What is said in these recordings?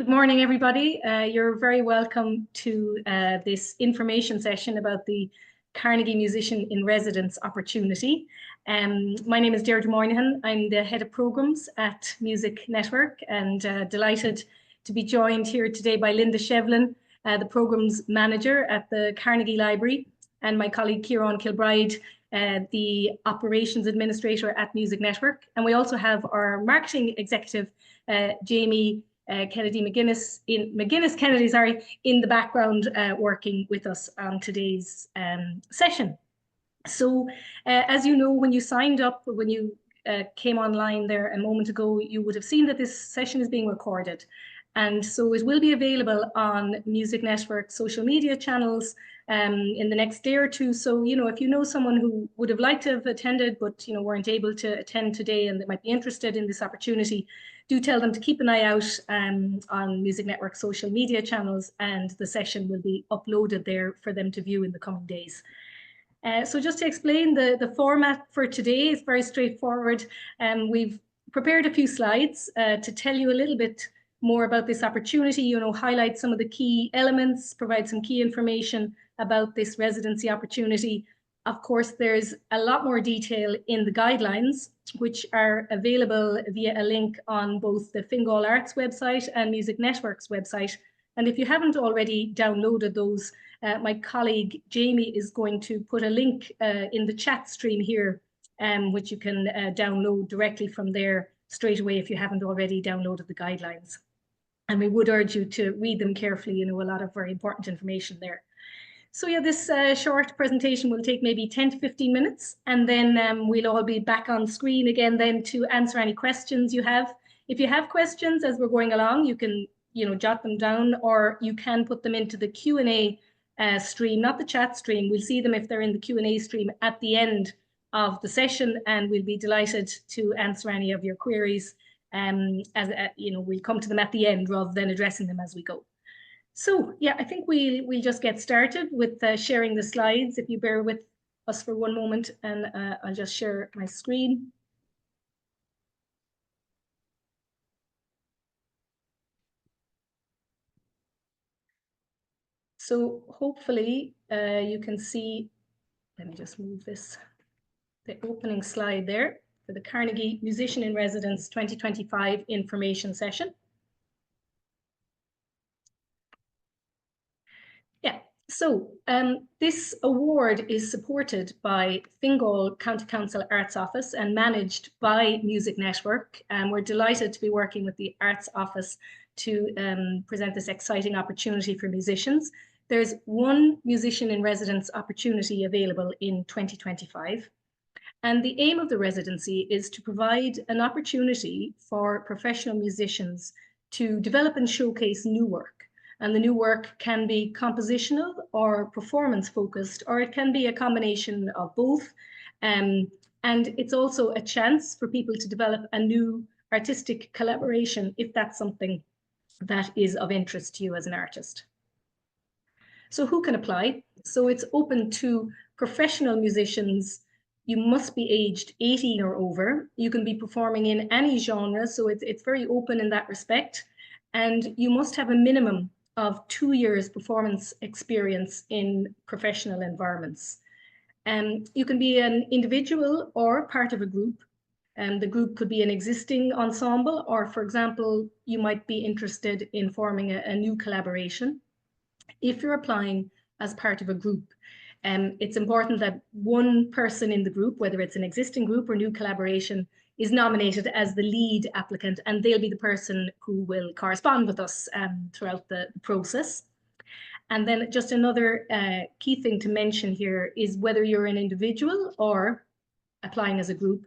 Good morning, everybody. You're very welcome to this information session about the Carnegie Musician in Residence opportunity. My name is Deirdre Moynihan. I'm the head of programs at Music Network and delighted to be joined here today by Linda Shevlin, the programs manager at the Carnegie Library, and my colleague Kieran Kilbride, the operations administrator at Music Network. And we also have our marketing executive, Jamie McGuinness Kennedy, in the background working with us on today's session. So as you know, when you signed up, when you came online there a moment ago, you would have seen that this session is being recorded. And so it will be available on Music Network social media channels in the next day or two. So, if you know someone who would have liked to have attended, but, weren't able to attend today and they might be interested in this opportunity, do tell them to keep an eye out on Music Network social media channels, and the session will be uploaded there for them to view in the coming days. So just to explain, the format for today is very straightforward. We've prepared a few slides to tell you a little bit more about this opportunity, highlight some of the key elements, provide some key information about this residency opportunity. Of course, there's a lot more detail in the guidelines, which are available via a link on both the Fingal Arts website and Music Network's website. And if you haven't already downloaded those, my colleague Jamie is going to put a link in the chat stream here, which you can download directly from there straight away if you haven't already downloaded the guidelines. And we would urge you to read them carefully, a lot of very important information there. So yeah, this short presentation will take maybe 10 to 15 minutes, and then we'll all be back on screen again then to answer any questions you have. If you have questions as we're going along, you can jot them down, or you can put them into the Q&A stream, not the chat stream. We'll see them if they're in the Q&A stream at the end of the session, and we'll be delighted to answer any of your queries. We'll come to them at the end rather than addressing them as we go. So yeah, I think we'll just get started with sharing the slides. If you bear with us for one moment, and I'll just share my screen. So hopefully you can see, let me just move this, the opening slide there for the Carnegie Musician in Residence 2025 information session. Yeah, so this award is supported by Fingal County Council Arts Office and managed by Music Network. And we're delighted to be working with the Arts Office to present this exciting opportunity for musicians. There's one musician in residence opportunity available in 2025. And the aim of the residency is to provide an opportunity for professional musicians to develop and showcase new work. And the new work can be compositional or performance focused, or it can be a combination of both. And it's also a chance for people to develop a new artistic collaboration if that's something that is of interest to you as an artist. So who can apply? So it's open to professional musicians. You must be aged 18 or over. You can be performing in any genre, so it's very open in that respect. And you must have a minimum of 2 years performance experience in professional environments. You can be an individual or part of a group. And the group could be an existing ensemble, or for example, you might be interested in forming a new collaboration. If you're applying as part of a group, it's important that one person in the group, whether it's an existing group or new collaboration, is nominated as the lead applicant, and they'll be the person who will correspond with us throughout the process. And then just another key thing to mention here is whether you're an individual or applying as a group,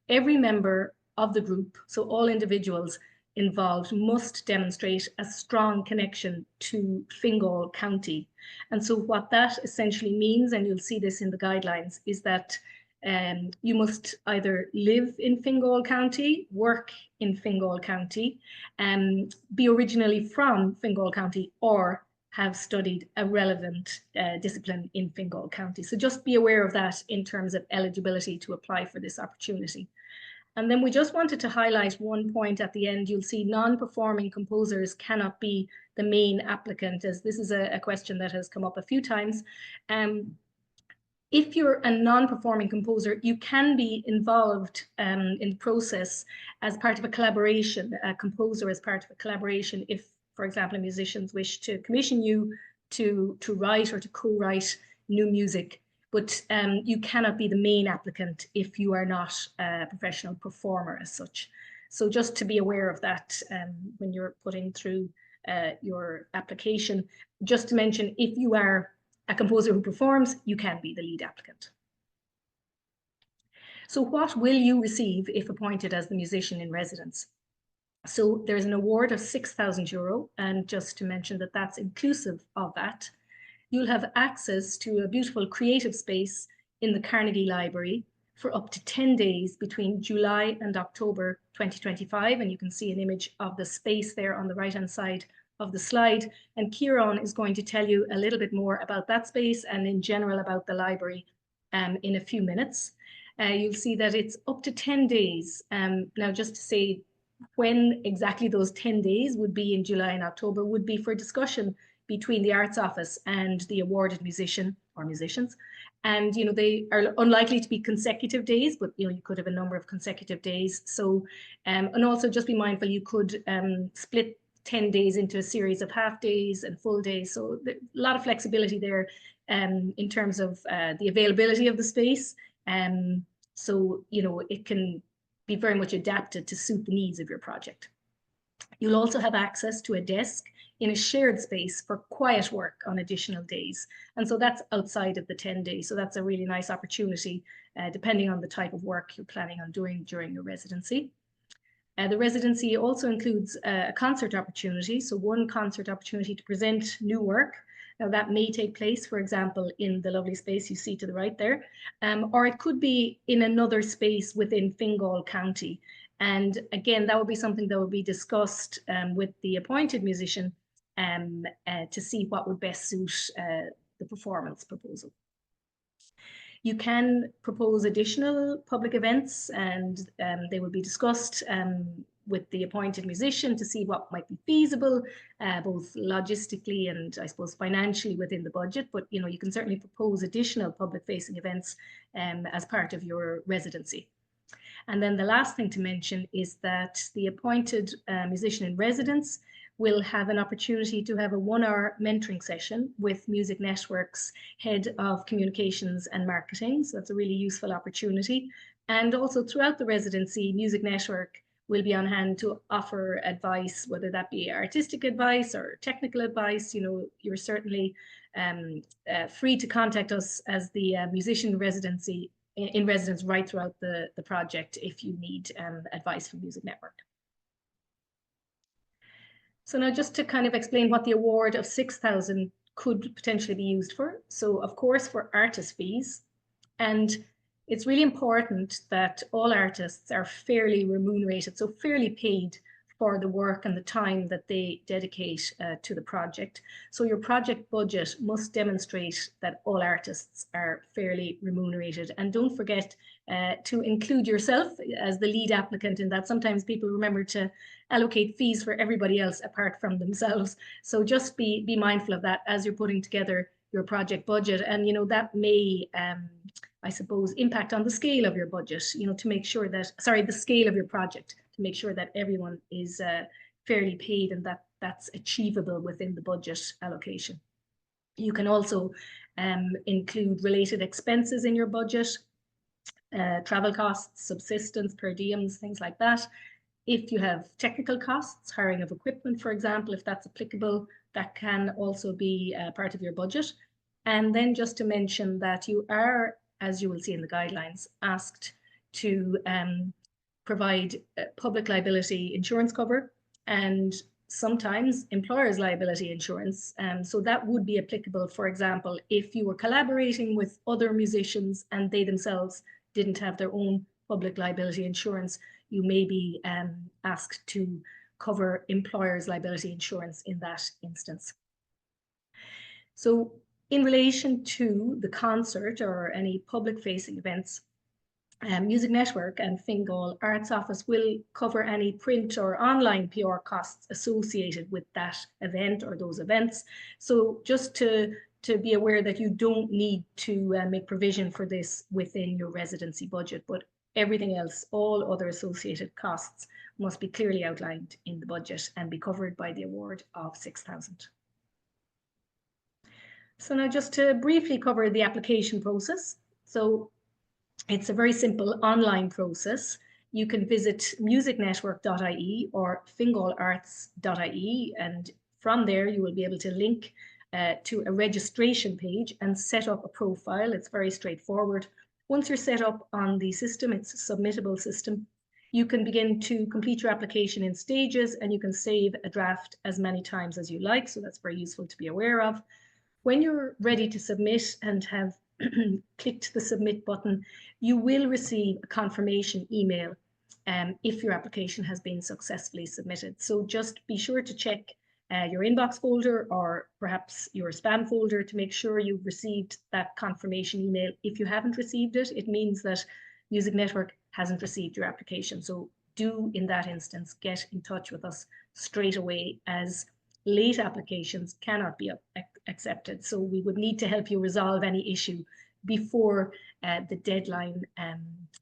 every member of the group, so all individuals involved, must demonstrate a strong connection to Fingal County. And so what that essentially means, and you'll see this in the guidelines, is that you must either live in Fingal County, work in Fingal County, be originally from Fingal County, or have studied a relevant discipline in Fingal County. So just be aware of that in terms of eligibility to apply for this opportunity. And then we just wanted to highlight one point at the end. You'll see non-performing composers cannot be the main applicant, as this is a question that has come up a few times. If you're a non-performing composer, you can be involved in the process as part of a collaboration, a composer as part of a collaboration. If, for example, musicians wish to commission you to write or to co-write new music, but you cannot be the main applicant if you are not a professional performer as such. So just to be aware of that when you're putting through your application. Just to mention, if you are a composer who performs, you can be the lead applicant. So what will you receive if appointed as the musician in residence? So there's an award of €6,000, and just to mention that that's inclusive of that. You'll have access to a beautiful creative space in the Carnegie Library for up to 10 days between July and October 2025. And you can see an image of the space there on the right-hand side of the slide. And Kieran is going to tell you a little bit more about that space and in general about the library in a few minutes. You'll see that it's up to 10 days. Now, just to say when exactly those 10 days would be in July and October would be for discussion between the Arts Office and the awarded musician or musicians. And, you know, they are unlikely to be consecutive days, but, you know, you could have a number of consecutive days. So, and also just be mindful, you could split 10 days into a series of half days and full days. So a lot of flexibility there in terms of the availability of the space. So, you know, it can be very much adapted to suit the needs of your project. You'll also have access to a desk in a shared space for quiet work on additional days. And so that's outside of the 10 days. So that's a really nice opportunity, depending on the type of work you're planning on doing during your residency. The residency also includes a concert opportunity. So one concert opportunity to present new work. Now that may take place, for example, in the lovely space you see to the right there, or it could be in another space within Fingal County. And again, that would be something that would be discussed with the appointed musician to see what would best suit the performance proposal. You can propose additional public events, and they will be discussed with the appointed musician to see what might be feasible, both logistically and I suppose financially within the budget. But you know, you can certainly propose additional public-facing events as part of your residency. And then the last thing to mention is that the appointed musician in residence will have an opportunity to have a 1-hour mentoring session with Music Network's Head of Communications and Marketing. So that's a really useful opportunity. And also throughout the residency, Music Network will be on hand to offer advice, whether that be artistic advice or technical advice. You know, you're certainly free to contact us as the musician residency in residence right throughout the project if you need advice from Music Network. So now just to kind of explain what the award of 6,000 could potentially be used for. So of course for artist fees, and it's really important that all artists are fairly remunerated, so fairly paid for the work and the time that they dedicate to the project. So your project budget must demonstrate that all artists are fairly remunerated. And don't forget to include yourself as the lead applicant in that. Sometimes people remember to allocate fees for everybody else apart from themselves. So just be mindful of that as you're putting together your project budget. And, you know, that may, I suppose, impact on the scale of your budget, you know, to make sure that, sorry, the scale of your project, to make sure that everyone is fairly paid and that that's achievable within the budget allocation. You can also include related expenses in your budget, travel costs, subsistence, per diems, things like that. If you have technical costs, hiring of equipment, for example, if that's applicable, that can also be part of your budget. And then just to mention that you are, as you will see in the guidelines, asked to provide public liability insurance cover and sometimes employer's liability insurance. So that would be applicable, for example, if you were collaborating with other musicians and they themselves didn't have their own public liability insurance, you may be asked to cover employer's liability insurance in that instance. So in relation to the concert or any public facing events, Music Network and Fingal Arts Office will cover any print or online PR costs associated with that event or those events. So just to be aware that you don't need to make provision for this within your residency budget, but everything else, all other associated costs must be clearly outlined in the budget and be covered by the award of $6,000. So now just to briefly cover the application process. So it's a very simple online process. You can visit musicnetwork.ie or fingalarts.ie, and from there you will be able to link to a registration page and set up a profile. It's very straightforward. Once you're set up on the system, it's a submittable system. You can begin to complete your application in stages, and you can save a draft as many times as you like. So that's very useful to be aware of. When you're ready to submit and have clicked the submit button, you will receive a confirmation email if your application has been successfully submitted. So just be sure to check your inbox folder or perhaps your spam folder to make sure you've received that confirmation email. If you haven't received it, it means that Music Network hasn't received your application. So do, in that instance, get in touch with us straight away, as late applications cannot be accepted. So we would need to help you resolve any issue before the deadline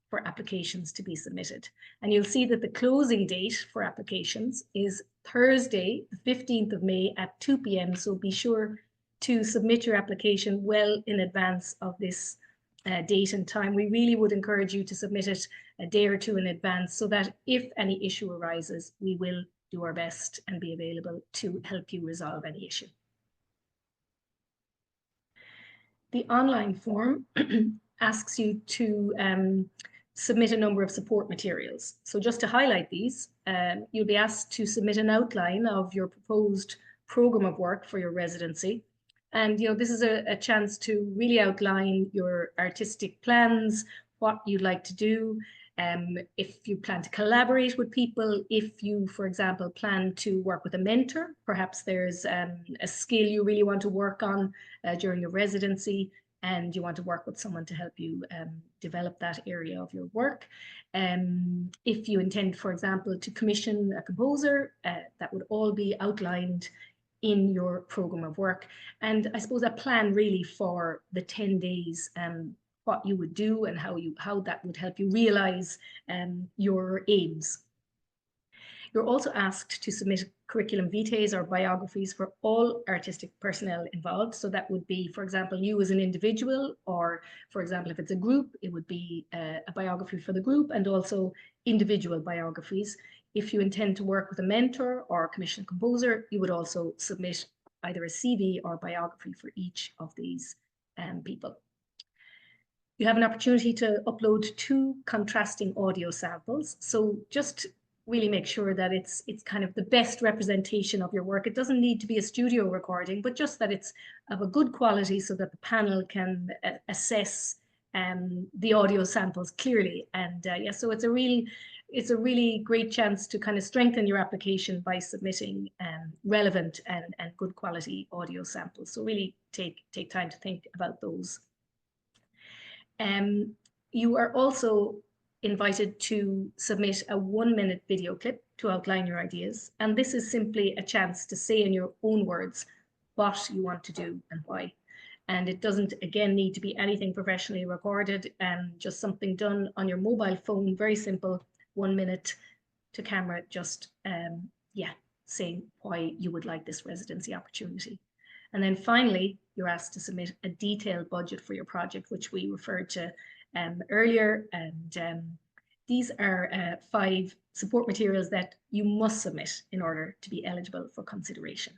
for applications to be submitted. And you'll see that the closing date for applications is Thursday, the 15th of May at 2 p.m. So be sure to submit your application well in advance of this date and time. We really would encourage you to submit it a day or two in advance, so that if any issue arises, we will do our best and be available to help you resolve any issue. The online form asks you to submit a number of support materials. So just to highlight these, you'll be asked to submit an outline of your proposed program of work for your residency. And this is a chance to really outline your artistic plans, what you'd like to do, if you plan to collaborate with people, if you, for example, plan to work with a mentor, perhaps there's a skill you really want to work on during your residency, and you want to work with someone to help you develop that area of your work. If you intend, for example, to commission a composer, that would all be outlined in your program of work. And I suppose a plan really for the 10 days, what you would do and how that would help you realize your aims. You're also asked to submit curriculum vitae or biographies for all artistic personnel involved. So that would be, for example, you as an individual, or for example, if it's a group, it would be a biography for the group, and also individual biographies. If you intend to work with a mentor or a commissioned composer, you would also submit either a CV or biography for each of these people. You have an opportunity to upload 2 contrasting audio samples. So just really make sure that it's kind of the best representation of your work. It doesn't need to be a studio recording, but just that it's of a good quality so that the panel can assess the audio samples clearly. And yeah, so it's a really great chance to kind of strengthen your application by submitting relevant and good quality audio samples. So really take time to think about those. You are also invited to submit a 1-minute video clip to outline your ideas. And this is simply a chance to say in your own words what you want to do and why. And it doesn't, again, need to be anything professionally recorded, and just something done on your mobile phone, very simple, 1 minute to camera, just, yeah, saying why you would like this residency opportunity. And then finally, you're asked to submit a detailed budget for your project, which we referred to earlier. And these are 5 support materials that you must submit in order to be eligible for consideration.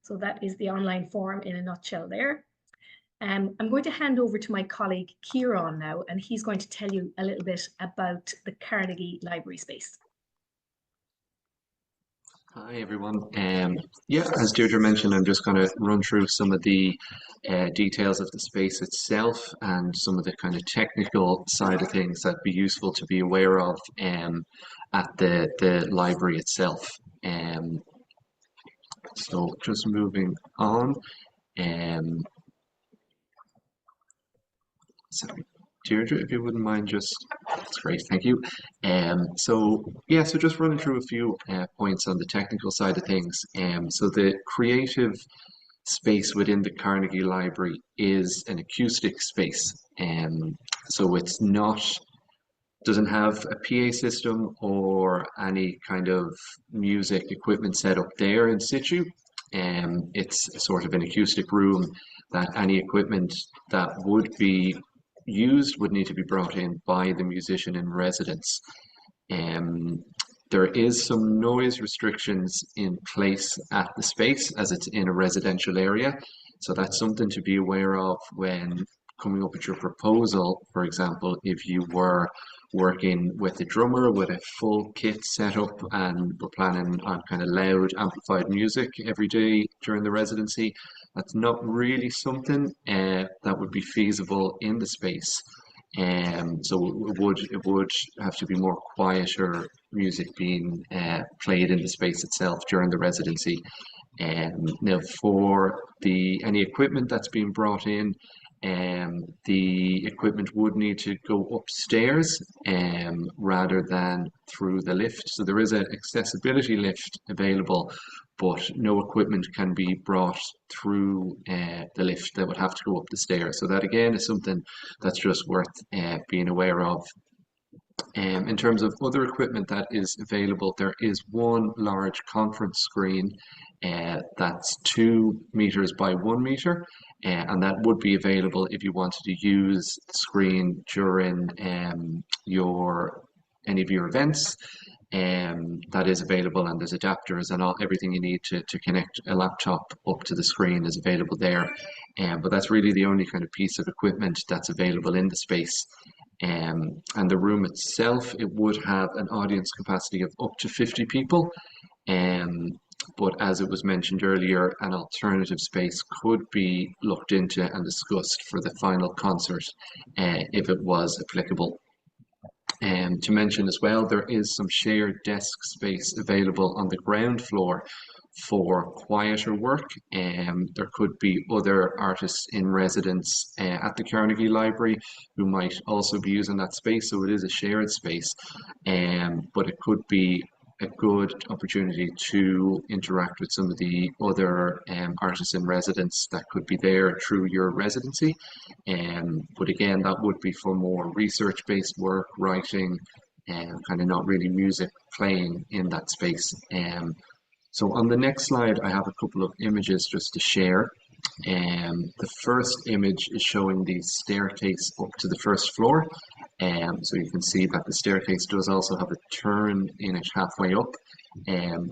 So that is the online form in a nutshell there. I'm going to hand over to my colleague Kieran now, and he's going to tell you a little bit about the Carnegie Library space. Hi everyone. Yeah, as Deirdre mentioned, I'm just going to run through some of the details of the space itself and some of the kind of technical side of things that'd be useful to be aware of at the library itself. So just moving on. Sorry. Deirdre, if you wouldn't mind just, that's great, thank you. So yeah, so just running through a few points on the technical side of things. So the creative space within the Carnegie Library is an acoustic space. So it's not, doesn't have a PA system or any kind of music equipment set up there in situ. It's sort of an acoustic room that any equipment that would be used would need to be brought in by the musician in residence. Um, there is some noise restrictions in place at the space as it's in a residential area. So that's something to be aware of when coming up with your proposal. For example, if you were working with a drummer with a full kit set up and we're planning on kind of loud amplified music every day during the residency, that's not really something that would be feasible in the space. So it would have to be more quieter music being played in the space itself during the residency. Now for the any equipment that's being brought in, the equipment would need to go upstairs rather than through the lift. So there is an accessibility lift available, but no equipment can be brought through the lift. That would have to go up the stairs. So that again is something that's just worth being aware of. In terms of other equipment that is available, there is one large conference screen that's 2 meters by 1 meter, and that would be available if you wanted to use the screen during your any of your events. That is available, and there's adapters and everything you need to connect a laptop up to the screen is available there. But that's really the only kind of piece of equipment that's available in the space. And the room itself, it would have an audience capacity of up to 50 people. Um, but as it was mentioned earlier, an alternative space could be looked into and discussed for the final concert if it was applicable. To mention as well, there is some shared desk space available on the ground floor for quieter work. There could be other artists in residence at the Carnegie Library who might also be using that space, so it is a shared space. But it could be a good opportunity to interact with some of the other artists in residence that could be there through your residency. But again, that would be for more research-based work, writing, and kind of not really music playing in that space. So on the next slide, I have a couple of images just to share. The first image is showing the staircase up to the first floor. So you can see that the staircase does also have a turn in it halfway up.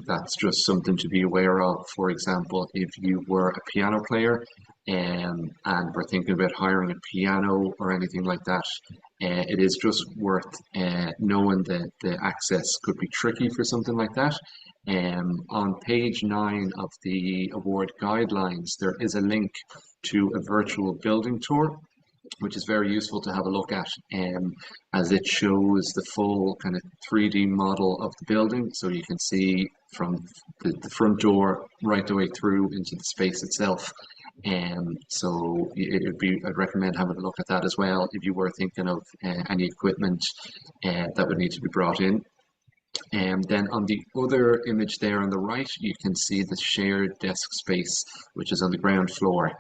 That's just something to be aware of. For example, if you were a piano player and were thinking about hiring a piano or anything like that, it is just worth knowing that the access could be tricky for something like that. On page 9 of the award guidelines, there is a link to a virtual building tour, which is very useful to have a look at, as it shows the full kind of 3D model of the building. So you can see from the front door right the way through into the space itself. So I'd recommend having a look at that as well if you were thinking of any equipment that would need to be brought in. And then on the other image there on the right, you can see the shared desk space, which is on the ground floor.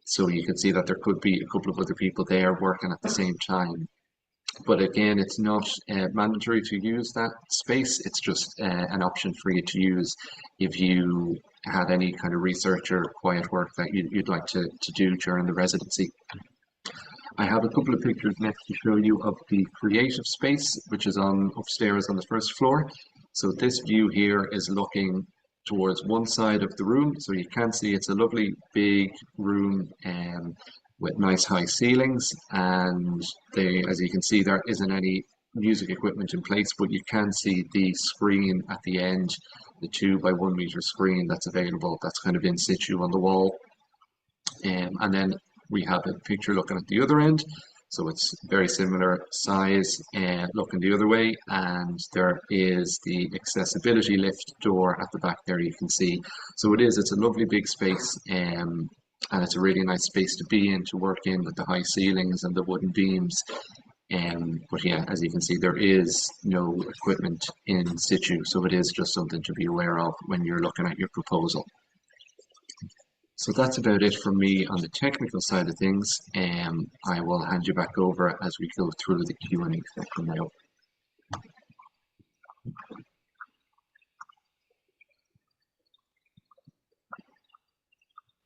So you can see that there could be a couple of other people there working at the same time. But again, it's not mandatory to use that space. It's just an option for you to use if you have any kind of research or quiet work that you'd like to do during the residency. I have a couple of pictures next to show you of the creative space, which is on upstairs on the first floor. So this view here is looking towards one side of the room. So you can see it's a lovely big room with nice high ceilings. And as you can see, there isn't any music equipment in place, but you can see the screen at the end, the 2 by 1 meter screen that's available, that's kind of in situ on the wall. And then we have a picture looking at the other end. So it's very similar size looking the other way, and there is the accessibility lift door at the back there you can see. So it's a lovely big space, and it's a really nice space to be in, to work in, with the high ceilings and the wooden beams. But yeah, as you can see, there is no equipment in situ, so it is just something to be aware of when you're looking at your proposal. So that's about it from me on the technical side of things. I will hand you back over as we go through the Q&A section now.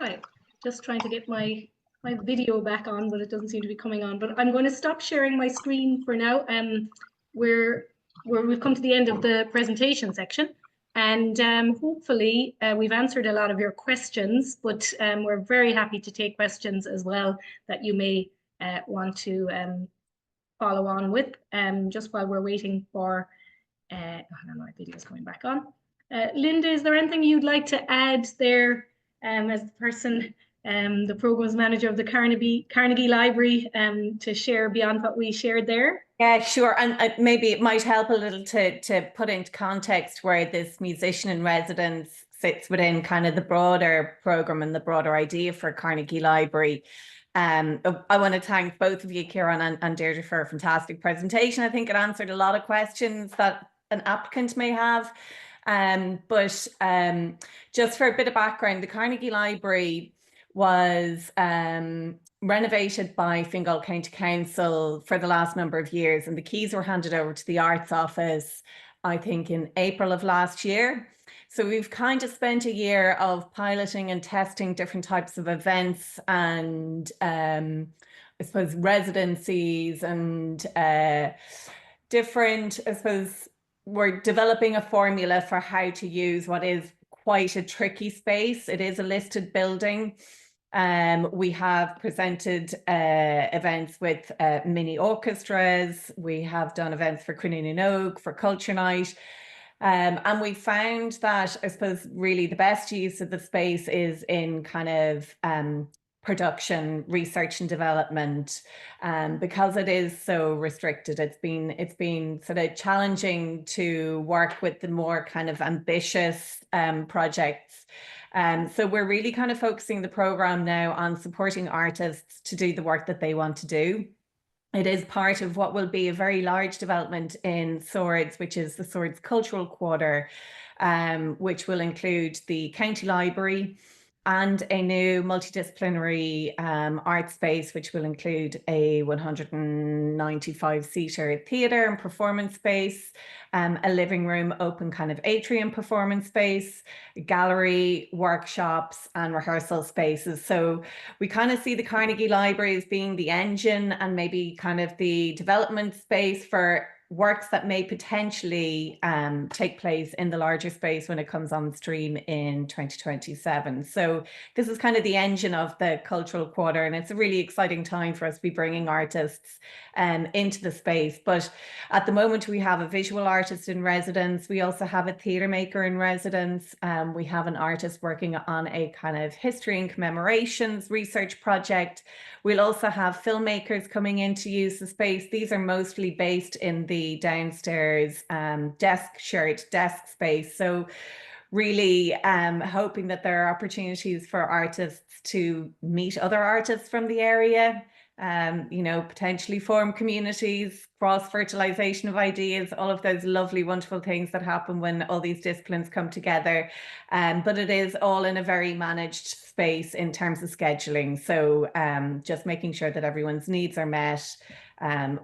Hi, just trying to get my video back on, but it doesn't seem to be coming on. But I'm going to stop sharing my screen for now. We've come to the end of the presentation section, and hopefully we've answered a lot of your questions. But we're very happy to take questions as well that you may want to follow on with. Just while we're waiting for, I don't know, my video is coming back on. Linda, is there anything you'd like to add there? As the person, the programs manager of the Carnegie Library, to share beyond what we shared there? Yeah, sure. And maybe it might help a little to put into context where this musician in residence sits within kind of the broader program and the broader idea for Carnegie Library. I want to thank both of you, Kieran and Deirdre, for a fantastic presentation. I think it answered a lot of questions that an applicant may have. But just for a bit of background, the Carnegie Library was renovated by Fingal County Council for the last number of years, and the keys were handed over to the Arts Office, I think, in April of last year. So we've kind of spent a year of piloting and testing different types of events and I suppose residencies and different, I suppose, we're developing a formula for how to use what is quite a tricky space. It is a listed building. We have presented events with mini orchestras. We have done events for Crinan Oak, for Culture Night. And we found that, I suppose, really the best use of the space is in kind of production, research and development, because it is so restricted. It's been sort of challenging to work with the more kind of ambitious projects. So we're really kind of focusing the program now on supporting artists to do the work that they want to do. It is part of what will be a very large development in Swords, which is the Swords Cultural Quarter, which will include the County Library and a new multidisciplinary art space, which will include a 195-seater theatre and performance space, a living room, open kind of atrium performance space, a gallery, workshops and rehearsal spaces. So we kind of see the Carnegie Library as being the engine and maybe kind of the development space for works that may potentially take place in the larger space when it comes on stream in 2027. So this is kind of the engine of the cultural quarter, and it's a really exciting time for us to be bringing artists into the space. But at the moment we have a visual artist in residence. We also have a theatre maker in residence. We have an artist working on a kind of history and commemorations research project. We'll also have filmmakers coming in to use the space. These are mostly based in the downstairs desk space. So really hoping that there are opportunities for artists to meet other artists from the area, you know, potentially form communities, cross-fertilization of ideas, all of those lovely, wonderful things that happen when all these disciplines come together. But it is all in a very managed space in terms of scheduling. So just making sure that everyone's needs are met.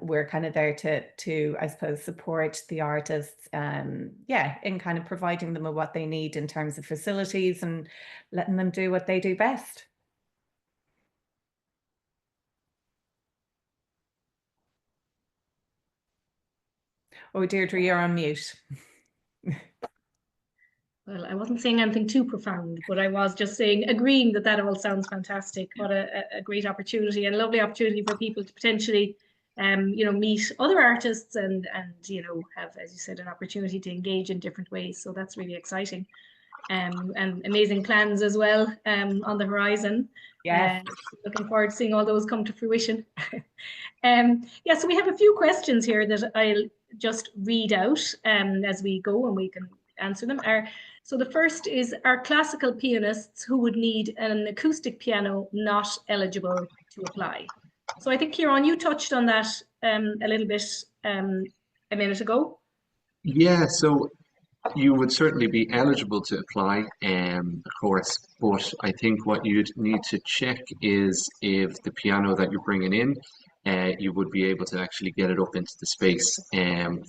We're kind of there to I suppose support the artists, yeah, in kind of providing them with what they need in terms of facilities and letting them do what they do best. Oh, Deirdre, you're on mute. Well, I wasn't saying anything too profound, but I was just saying, agreeing that that all sounds fantastic. What a great opportunity and a lovely opportunity for people to potentially, you know, meet other artists and you know, have, as you said, an opportunity to engage in different ways. So that's really exciting, and amazing plans as well on the horizon. Yes. Looking forward to seeing all those come to fruition. Yeah, so we have a few questions here that I'll just read out as we go, and we can answer them. So the first is, are classical pianists who would need an acoustic piano not eligible to apply? So I think, Kieran, you touched on that a little bit a minute ago. Yeah, so you would certainly be eligible to apply, of course, but I think what you'd need to check is if the piano that you're bringing in, you would be able to actually get it up into the space.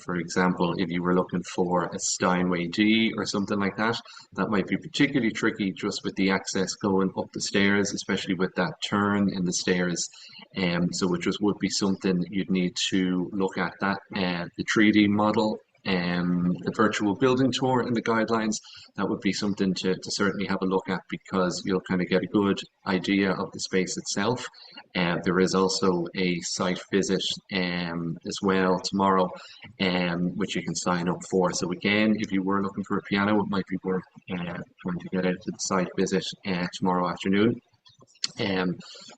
For example, if you were looking for a Steinway D or something like that, that might be particularly tricky just with the access going up the stairs, especially with that turn in the stairs. So it just would be something you'd need to look at that, the 3D model, the virtual building tour and the guidelines. That would be something to certainly have a look at, because you'll kind of get a good idea of the space itself. There is also a site visit as well tomorrow, which you can sign up for. So again, if you were looking for a piano, it might be worth trying to get out to the site visit tomorrow afternoon.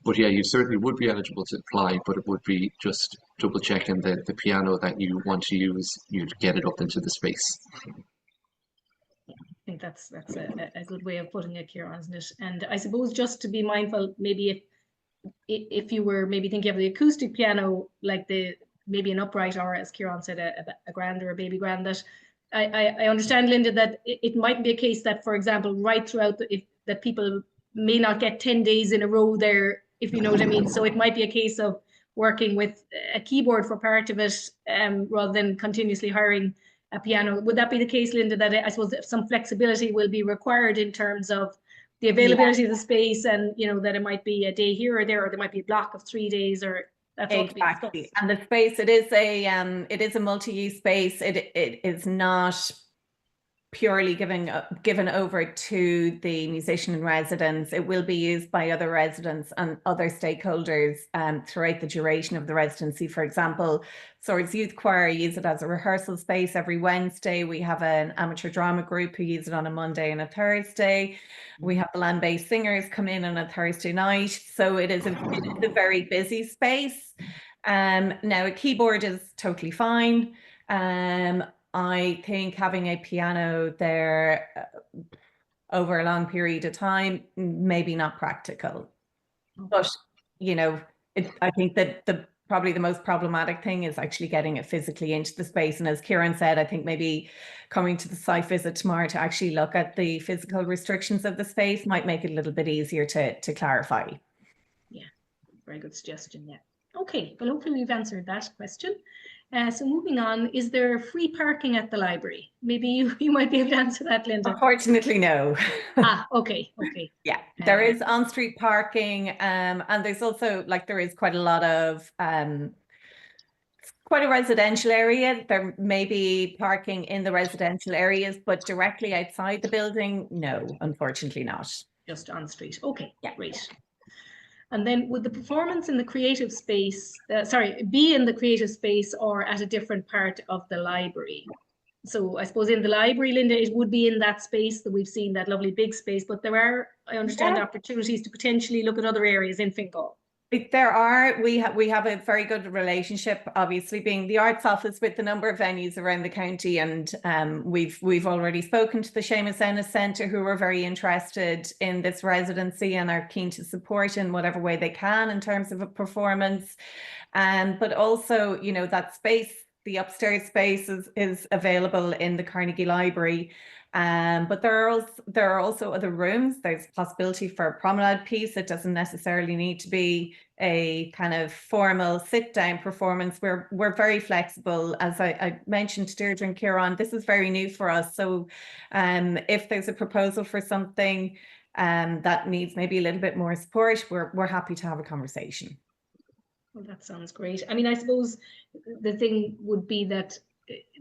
But yeah, you certainly would be eligible to apply, but it would be just double checking that the piano that you want to use, you'd get it up into the space. I think that's a good way of putting it, Kieran, isn't it? And I suppose just to be mindful, maybe if you were maybe thinking of the acoustic piano, like maybe an upright, or as Kieran said, a grand or a baby grand, that I understand, Linda, that it might be a case that, for example, right throughout that people may not get 10 days in a row there, if you know what I mean. So it might be a case of working with a keyboard for part of it, rather than continuously hiring a piano. Would that be the case, Linda, that I suppose some flexibility will be required in terms of the availability of the space, and that it might be a day here or there, or there might be a block of 3 days, or that's all to be discussed. Exactly. And the space, it is a multi-use space. It is not purely given over to the musician in residence. It will be used by other residents and other stakeholders throughout the duration of the residency. For example, Swords Youth Choir use it as a rehearsal space every Wednesday. We have an amateur drama group who use it on a Monday and a Thursday. We have the land-based singers come in on a Thursday night. So it is a very busy space. Now a keyboard is totally fine. I think having a piano there over a long period of time, maybe not practical. But, I think that probably the most problematic thing is actually getting it physically into the space. And as Kieran said, I think maybe coming to the site visit tomorrow to actually look at the physical restrictions of the space might make it a little bit easier to clarify. Yeah, very good suggestion. Yeah. Okay, well, hopefully we've answered that question. So moving on, is there free parking at the library? Maybe you might be able to answer that, Linda. Unfortunately, no. Okay. Yeah, there is on-street parking, and there's also, there is quite a lot of, quite a residential area. There may be parking in the residential areas, but directly outside the building, no, unfortunately not. Just on street. Okay, yeah, great. And then would the performance in the creative space, be in the creative space or at a different part of the library? So I suppose in the library, Linda, it would be in that space that we've seen, that lovely big space, but there are, I understand, opportunities to potentially look at other areas in Fingal. There are. We have a very good relationship, obviously being the arts office, with the number of venues around the county, and we've already spoken to the Seamus Ennis Centre, who are very interested in this residency and are keen to support in whatever way they can in terms of a performance. But also, that space, the upstairs space is available in the Carnegie Library. But there are also other rooms. There's possibility for a promenade piece. It doesn't necessarily need to be a kind of formal sit-down performance. We're very flexible. As I mentioned to Deirdre and Kieran, this is very new for us. So if there's a proposal for something that needs maybe a little bit more support, we're happy to have a conversation. Well, that sounds great. I mean, I suppose the thing would be that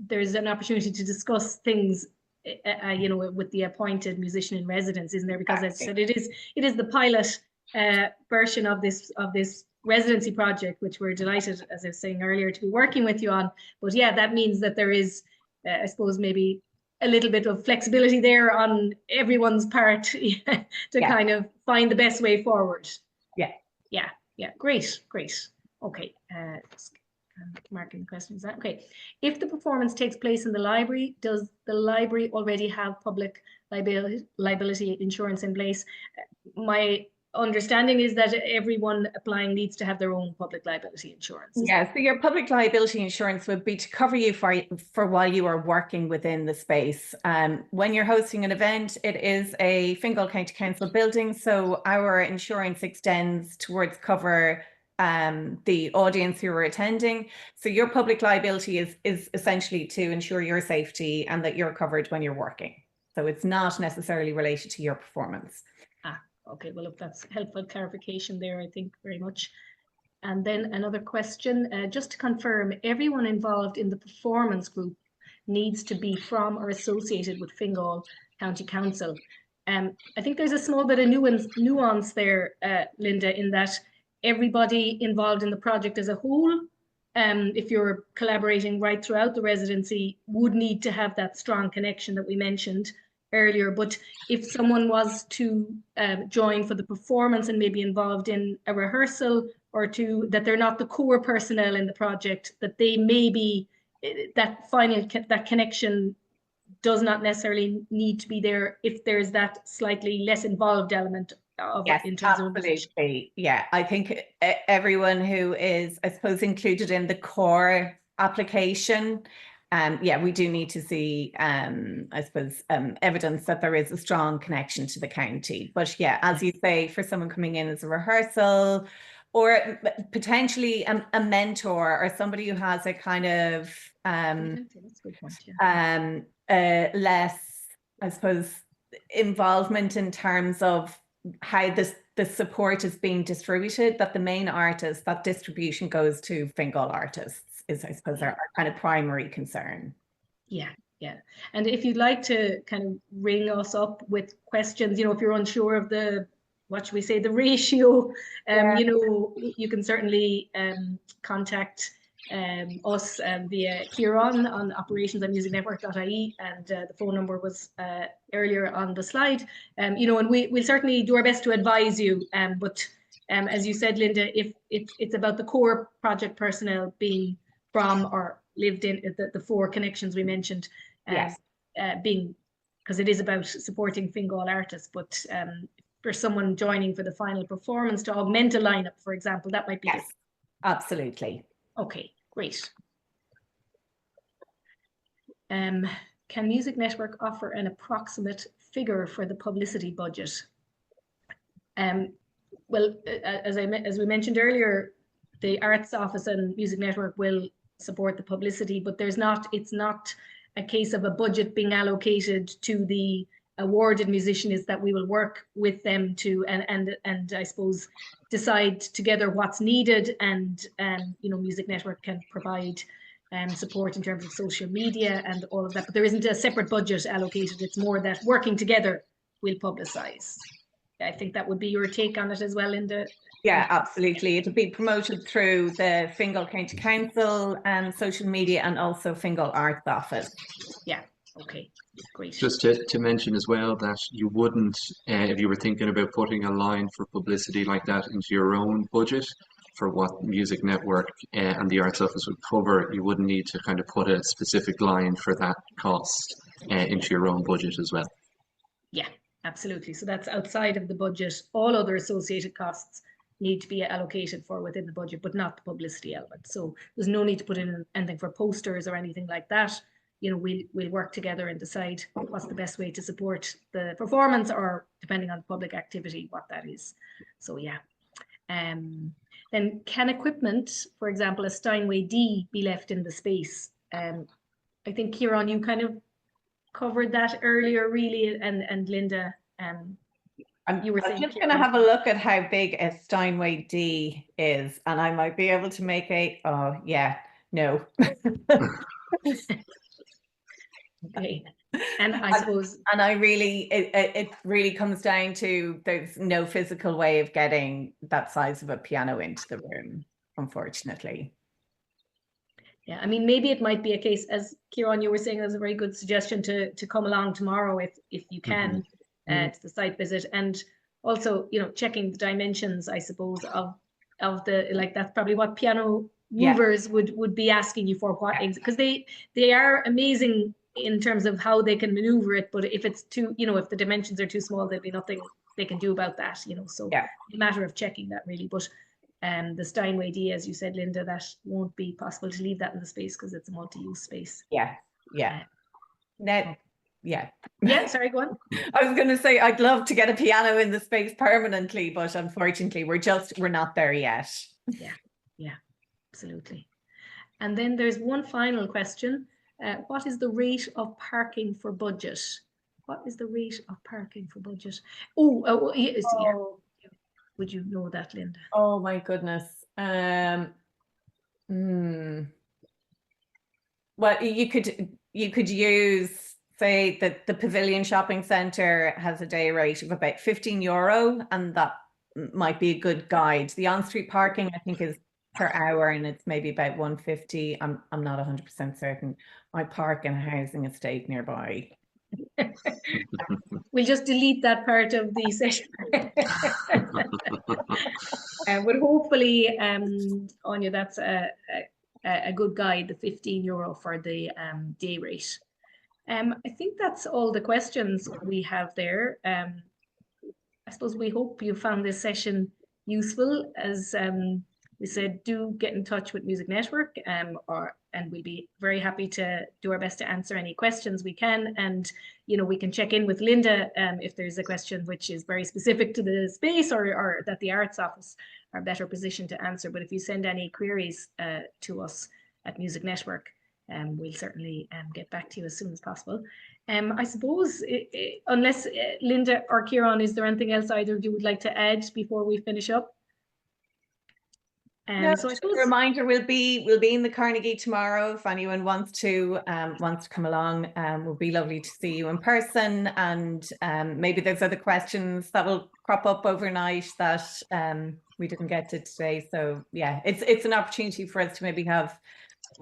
there's an opportunity to discuss things with the appointed musician in residence, isn't there? Because as I said, it is the pilot version of this residency project, which we're delighted, as I was saying earlier, to be working with you on. But yeah, that means that there is, I suppose, maybe a little bit of flexibility there on everyone's part to kind of find the best way forward. Yeah. Great. Okay. Marking the questions. Okay. If the performance takes place in the library, does the library already have public liability insurance in place. My understanding is that everyone applying needs to have their own public liability insurance. Yeah, so your public liability insurance would be to cover you for while you are working within the space. When you're hosting an event, it is a Fingal County Council building, so our insurance extends towards cover the audience who are attending. So your public liability is essentially to ensure your safety and that you're covered when you're working. So it's not necessarily related to your performance. Okay, well, if that's helpful clarification there, I think very much. And then another question, just to confirm, everyone involved in the performance group needs to be from or associated with Fingal County Council. I think there's a small bit of nuance there, Linda, in that everybody involved in the project as a whole, if you're collaborating right throughout the residency, would need to have that strong connection that we mentioned earlier. But if someone was to join for the performance and maybe involved in a rehearsal or two, that they're not the core personnel in the project, that they may be, that connection does not necessarily need to be there if there's that slightly less involved element of yes, in terms absolutely. Yeah, I think everyone who is, I suppose, included in the core application, yeah, we do need to see, I suppose, evidence that there is a strong connection to the county. But yeah, as you say, for someone coming in as a rehearsal, or potentially a mentor or somebody who has a kind of less, I suppose, involvement in terms of how the support is being distributed, that the main artist, that distribution goes to Fingal artists is, I suppose, our kind of primary concern. Yeah, yeah. And if you'd like to kind of ring us up with questions, you know, if you're unsure of the, what should we say, the ratio, you know, you can certainly contact us via Kieran on operations@musicnetwork.ie, and the phone number was earlier on the slide. You know, and we'll certainly do our best to advise you. But as you said, Linda, if it's about the core project personnel being from or lived in the four connections we mentioned, yes, being, because it is about supporting Fingal artists, but for someone joining for the final performance to augment a lineup, for example, that might be yes, absolutely. Okay, great. Can Music Network offer an approximate figure for the publicity budget? Well, as we mentioned earlier, the Arts Office and Music Network will support the publicity, but it's not a case of a budget being allocated to the awarded musician. Is that we will work with them to and I suppose decide together what's needed, and you know, Music Network can provide support in terms of social media and all of that, but there isn't a separate budget allocated. It's more that working together we'll publicize. I think that would be your take on it as well, Linda. Yeah, absolutely. It'll be promoted through the Fingal County Council and social media, and also Fingal Arts Office. Yeah, okay, great. Just to mention as well that you wouldn't, if you were thinking about putting a line for publicity like that into your own budget for what Music Network and the Arts Office would cover, you wouldn't need to kind of put a specific line for that cost into your own budget as well. Yeah, absolutely. So that's outside of the budget. All other associated costs need to be allocated for within the budget, but not the publicity element. So there's no need to put in anything for posters or anything like that. You know, we'll work together and decide what's the best way to support the performance, or depending on public activity, what that is. So yeah. Then can equipment, for example, a Steinway D, be left in the space? I think, Kieran, you kind of covered that earlier, really, and Linda, you were saying. I'm just going to have a look at how big a Steinway D is, and I might be able to make a, oh yeah, no. Okay, and I suppose, and I really, it really comes down to there's no physical way of getting that size of a piano into the room, unfortunately. Yeah, I mean, maybe it might be a case, as Kieran, you were saying, that's a very good suggestion to come along tomorrow if you can, to the site visit, and also, you know, checking the dimensions, I suppose, of the, like, that's probably what piano movers would be asking you for, what, because they are amazing in terms of how they can maneuver it. But if it's too, if the dimensions are too small, there'll be nothing they can do about that, So Yeah. a matter of checking that really. But the Steinway D, as you said, Linda, that won't be possible to leave that in the space because it's a multi-use space. Yeah. Yeah, sorry, go on. I was going to say, I'd love to get a piano in the space permanently, but unfortunately, we're not there yet. Yeah, absolutely. And then there's one final question. What is the rate of parking for budget? What is the rate of parking for budget? Yes, yeah. Would you know that, Linda? Oh my goodness. Well, you could use, say, that the Pavilion Shopping Centre has a day rate of about €15, and that might be a good guide. The on-street parking, I think, is per hour, and it's maybe about 150. I'm not 100% certain. I park in a housing estate nearby. We'll just delete that part of the session. But hopefully, Anya, that's a good guide, the €15 for the day rate. I think that's all the questions we have there. I suppose we hope you found this session useful. As we said, do get in touch with Music Network, and we'll be very happy to do our best to answer any questions we can. And we can check in with Linda if there's a question which is very specific to the space, or that the Arts Office are better positioned to answer. But if you send any queries to us at Music Network, we'll certainly get back to you as soon as possible. I suppose, unless Linda or Kieran, is there anything else either of you would like to add before we finish up? No, so I suppose, a reminder, we'll be in the Carnegie tomorrow. If anyone wants to come along, it would be lovely to see you in person. And maybe there's other questions that will crop up overnight that we didn't get to today. So yeah, it's an opportunity for us to maybe have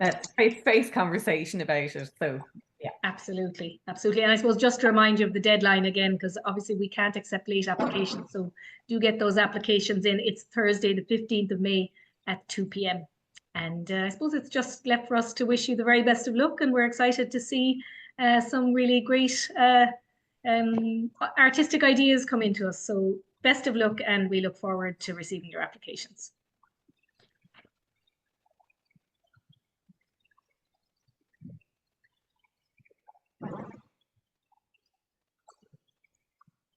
a face-to-face conversation about it. So yeah, absolutely. And I suppose just to remind you of the deadline again, because obviously we can't accept late applications. So do get those applications in. It's Thursday, the 15th of May at 2 p.m. And I suppose it's just left for us to wish you the very best of luck. And we're excited to see some really great artistic ideas come into us. So best of luck, and we look forward to receiving your applications.